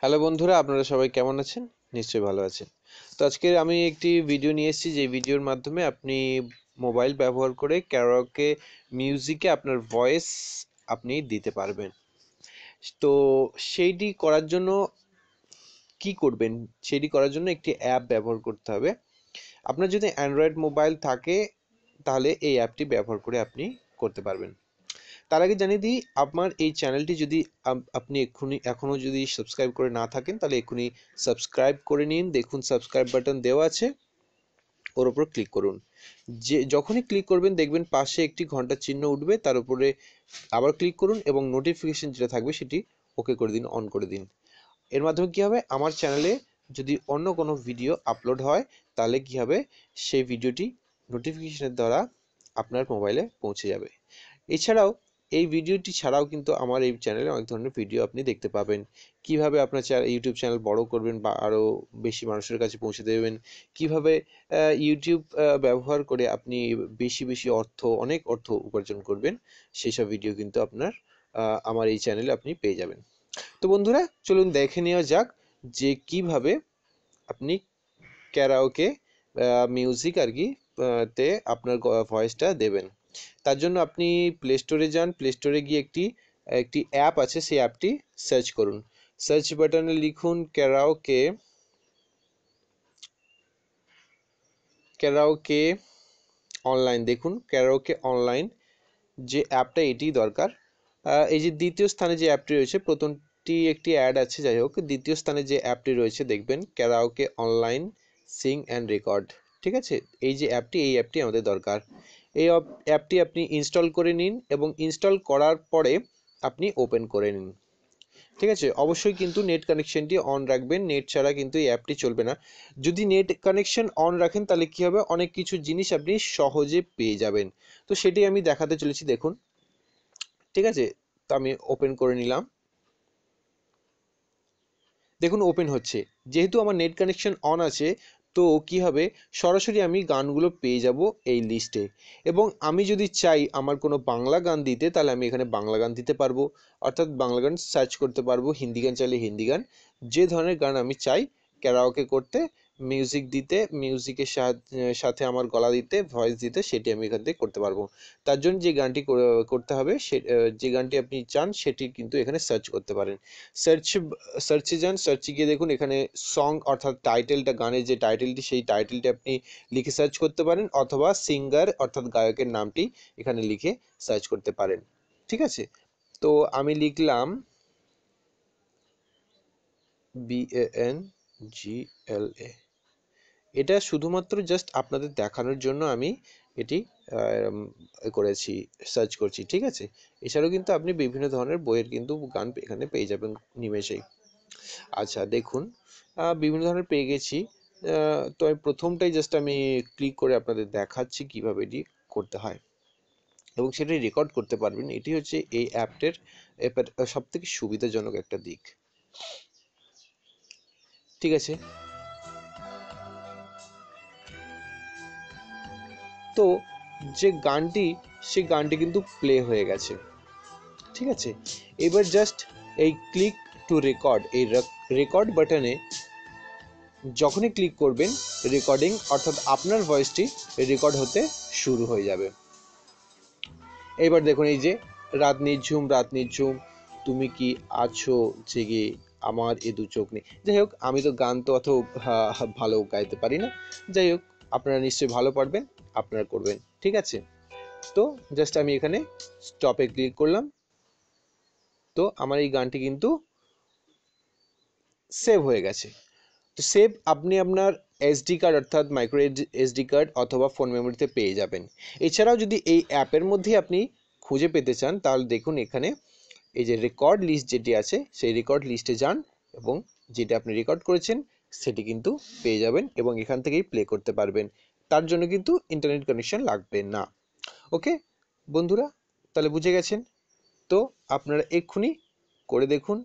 Hello বন্ধুরা, আপনারা সবাই কেমন আছেন? নিশ্চয়ই ভালো আছেন। তো আজকে আমি একটি ভিডিও নিয়ে এসেছি, যে ভিডিওর মাধ্যমে আপনি মোবাইল ব্যবহার করে ক্যারাওকে মিউজিকে আপনার ভয়েস আপনি দিতে পারবেন। তো সেইটি করার জন্য কি করবেন? সেটি করার জন্য একটি অ্যাপ ব্যবহার করতে হবে। আপনার যদি অ্যান্ড্রয়েড মোবাইল থাকে তাহলে এই অ্যাপটি ব্যবহার করে আপনি করতে পারবেন। তার আগে জানিয়ে দিই, আমার এই চ্যানেলটি যদি আপনি এখনও যদি সাবস্ক্রাইব করে না থাকেন তাহলে এক্ষুনি সাবস্ক্রাইব করে নিন। দেখুন সাবস্ক্রাইব বাটন দেওয়া আছে, ওর উপর ক্লিক করুন। যখনই ক্লিক করবেন দেখবেন পাশে একটি ঘন্টার চিহ্ন উঠবে, তার উপরে আবার ক্লিক করুন এবং নোটিফিকেশন যেটা থাকবে সেটি ওকে করে দিন, অন করে দিন। এর মাধ্যমে কী হবে, আমার চ্যানেলে যদি অন্য কোনো ভিডিও আপলোড হয় তাহলে কী হবে, সেই ভিডিওটি নোটিফিকেশনের দ্বারা আপনার মোবাইলে পৌঁছে যাবে। এছাড়াও এই ভিডিওটি ছাড়াও কিন্তু আমার এই চ্যানেলে অনেক ধরনের ভিডিও আপনি দেখতে পাবেন। কিভাবে আপনার ইউটিউব চ্যানেল বড় করবেন বা আরও বেশি মানুষের কাছে পৌঁছে দেবেন, কিভাবে ইউটিউব ব্যবহার করে আপনি বেশি বেশি অনেক অর্থ উপার্জন করবেন, সেসব ভিডিও কিন্তু আপনার আমার এই চ্যানেলে আপনি পেয়ে যাবেন। তো বন্ধুরা, চলুন দেখে নেওয়া যাক যে কিভাবে আপনি ক্যারাওকে মিউজিক আর কি তে আপনার ভয়েসটা দেবেন। তার জন্য আপনি প্লে স্টোরে যান, প্লে স্টোরে গিয়ে একটি একটি অ্যাপ আছে, সেই অ্যাপটি সার্চ করুন। সার্চ বাটনে লিখুন ক্যারাওকে, ক্যারাওকে অনলাইন। দেখুন ক্যারাওকে অনলাইন যে অ্যাপটা, এটি দরকার। এই যে দ্বিতীয় স্থানে যে অ্যাপটি রয়েছে, প্রথমটি একটি অ্যাড আছে, যাই হোক দ্বিতীয় স্থানে যে অ্যাপটি রয়েছে দেখবেন ক্যারাওকে অনলাইন সিং অ্যান্ড রেকর্ড। ঠিক আছে, এই যে অ্যাপটি, এই অ্যাপটি আমাদের দরকার। এই অ্যাপটি আপনি ইনস্টল করে নিন এবং ইনস্টল করার পরে আপনি ওপেন করে নিন। ঠিক আছে, অবশ্যই কিন্তু নেট কানেকশনটি অন রাখবেন, নেট ছাড়া কিন্তু এই অ্যাপটি চলবে না। যদি নেট কানেকশন অন রাখেন তাহলে কী হবে, অনেক কিছু জিনিস আপনি সহজে পেয়ে যাবেন। তো সেটি আমি দেখাতে চলেছি, দেখুন। ঠিক আছে, তো আমি ওপেন করে নিলাম। দেখুন ওপেন হচ্ছে। যেহেতু আমার নেট কানেকশন অন আছে, তো কি হবে, সরাসরি আমি গানগুলো পেয়ে যাব এই লিস্টে। এবং আমি যদি চাই আমার কোনো বাংলা গান দিতে, তাহলে আমি এখানে বাংলা গান দিতে পারবো, অর্থাৎ বাংলা গান সার্চ করতে পারবো, হিন্দি গান চাইলে হিন্দি গান, যে ধরনের গান আমি চাই ক্যারাওকে করতে, মিউজিক দিতে, মিউজিকের সাথে আমার গলা দিতে, ভয়েস দিতে, সেটি আমি এখান থেকে করতে পারবো। তার জন্য যে গানটি করতে হবে, যে গানটি আপনি চান সেটি কিন্তু এখানে সার্চ করতে পারেন। সার্চে যান, সার্চে গিয়ে দেখুন এখানে সং অর্থাৎ টাইটেলটা, গানের যে টাইটেলটি, সেই টাইটেলটি আপনি লিখে সার্চ করতে পারেন, অথবা সিঙ্গার অর্থাৎ গায়কের নামটি এখানে লিখে সার্চ করতে পারেন। ঠিক আছে, তো আমি লিখলাম BANGLA। এটা শুধুমাত্র জাস্ট আপনাদের দেখানোর জন্য আমি এটি করেছি, সার্চ করছি। ঠিক আছে, এছাড়াও কিন্তু আপনি বিভিন্ন ধরনের বইয়ের কিন্তু গান এখানে পেয়ে যাবেন নিমেষেই। আচ্ছা দেখুন, বিভিন্ন ধরনের পেয়ে গেছি। তো আমি প্রথমটাই জাস্ট আমি ক্লিক করে আপনাদের দেখাচ্ছি কীভাবে এটি করতে হয় এবং সেটাই রেকর্ড করতে পারবেন। এটি হচ্ছে এই অ্যাপটার সবথেকে সুবিধাজনক একটা দিক। ঠিক আছে, তো যে গানটি, সেই গানটি কিন্তু প্লে হয়ে গেছে। ঠিক আছে, এবার জাস্ট এই ক্লিক টু রেকর্ড, এই রেকর্ড বাটনে যখনই ক্লিক করবেন, রেকর্ডিং অর্থাৎ আপনার ভয়েসটি রেকর্ড হতে শুরু হয়ে যাবে। এবার দেখুন এই যে রাত নিঝুম, রাত নিঝুম, তুমি কি আছো জেগে, আমার এ দু চোখ নেই। যাই হোক, আমি তো গান তো অত ভালো গাইতে পারি না। যাই হোক, আপনারা নিশ্চয়ই ভালো পারবেন, আপনারা করবেন। ঠিক আছে, তো জাস্ট আমি এখানে স্টপে ক্লিক করলাম। তো আমার এই গানটি কিন্তু সেভ হয়ে গেছে। তো সেভ আপনি আপনার এসডি কার্ড অর্থাৎ মাইক্রো এসডি কার্ড অথবা ফোন মেমোরিতে পেয়ে যাবেন। এছাড়াও যদি এই অ্যাপের মধ্যে আপনি খুঁজে পেতে চান, তাহলে দেখুন এখানে এই যে রেকর্ড লিস্ট যেটি আছে, সেই রেকর্ড লিস্টে যান এবং যেটা আপনি রেকর্ড করেছেন সেটি কিন্তু পেয়ে যাবেন এবং এখান থেকেই প্লে করতে পারবেন। তার জন্য কিন্তু ইন্টারনেট কানেকশন লাগবে না। ওকে বন্ধুরা, তাহলে বুঝে গেছেন। তো আপনারা এক্ষুনি করে দেখুন,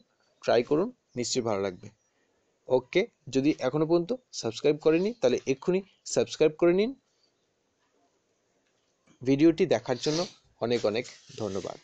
ট্রাই করুন, নিশ্চয়ই ভালো লাগবে। ওকে, যদি এখনো পর্যন্ত সাবস্ক্রাইব করেনি তাহলে এক্ষুনি সাবস্ক্রাইব করে নিন। ভিডিওটি দেখার জন্য অনেক অনেক ধন্যবাদ।